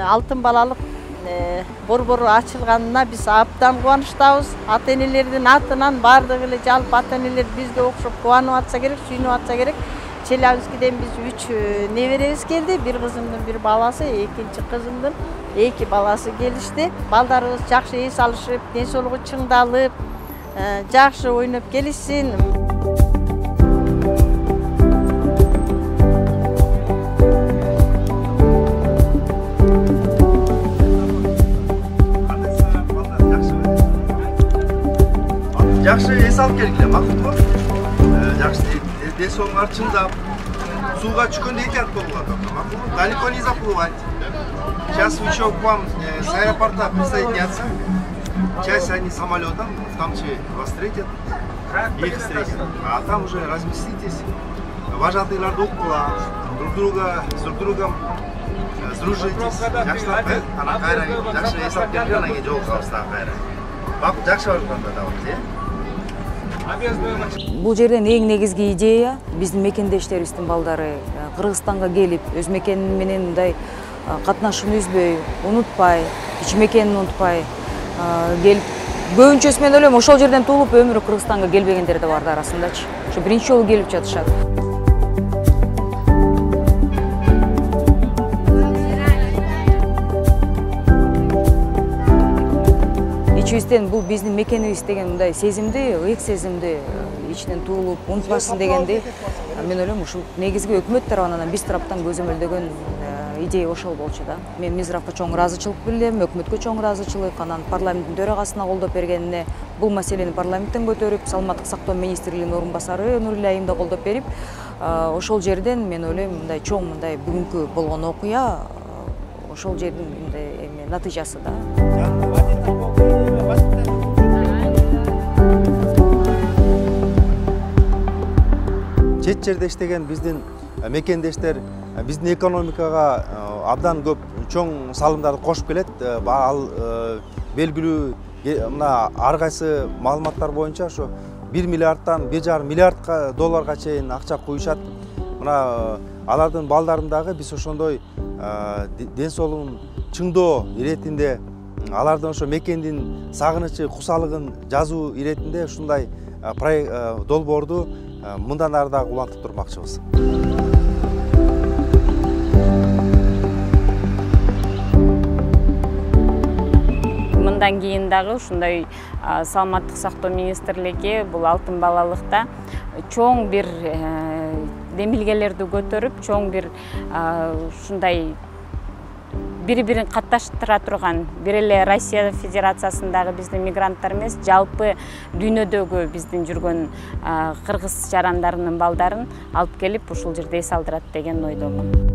Алтын балалык борбору ачылганына биз абдан кубанычтабыз. Ата-энелердин атынан бардыгы эле жалпы ата-энелер бизге окшоп кубанып атса керек, сүйүнүп атса керек. Челябинскиден биз 3 неберебиз келди. Бир кызымдын бир баласы, экинчи кызымдын 2 баласы келишти. Балдарыбыз жакшы эс алышып, ден соолугу чыңдалып, жакшы ойноп келишсин. Жақсы ес алып келгіле, мақұл ғой. Жақсы ден соңғар чыңдап, суға түшкенде екен болуға. Далеко не заплывать. Сейчас еще к вам с аэропорта присоединятся. Часть они самолетом, там вас встретят, их встретят. А там уже разместитесь. Вожатыйларды оқыла, друг другом сдружитесь. Жақсы ес алып келгіле, жол қалыста қайры. Бақыт жақсы барғанда да бар, Бул жерден эң негизги идея биздин мекендештерибиздин балдары Кыргызстанга келип, өз мекени менен мындай катнашын үзбөй, унутпай, ич мекенин унутпай келип, көбүнчөсү мен ойлойм ошол жерден туулуп өмүрү Кыргызстанга келбегендер да бар арасындачы. Ошо биринчи жолу келип жатышат. İçimizden bu bizim mekanimiz деген мындай сезимди, ыйык сезимди ичинен туулуп, унутпасын дегенди мен ойлойм ушул негизги өкмөт тарабынан биз тараптан көзөмөлдөгөн идея ошол болчу да. Мен Мизравка чоң ыраазычылык билдирем, өкмөткө чоң ыраазычылык, анан парламенттин төрагасына колдоп бергенине, бул маселени парламенттен көтөрүп, саламаттык сактоо министрлигинин орун басары Нуриле айым да колдоп берип, ошол жерден мен ойлойм мындай чоң мындай бүгүнкү болгон окуя ошол жердин мындай натыйжасы да. Чет жерде иштеген биздин мекендештер биздин экономикага абдан көп чоң салымдарды кошуп келет. Ал белгилүү мына ар кайсы маалыматтар боюнча ошо 1 миллиардтан 1,5 миллиардка долларга чейин акча куюшат. Мына алардын балдарындагы биз ошондой ден соолугун чыңдоо иретинде алардын ошо мекендин сагынычы, кусалыгын жазуу иретинде ушундай долбоорду мындан ары дагы улантып турмакчыбыз. Мындан кийин дагы ушундай саламаттык сактоо министрлиги бул алтын балалыкта чоң бир демилгелерди көтөрүп, чоң бир ушундай бири-бирин катташтыра турган бир эле Россия Федерациясындагы биздин мигранттар эмес, жалпы дүйнөдөгү биздин жүргөн кыргыз жарандарынын балдарын алып келип ушул жерде эс алдырат деген ойдомун.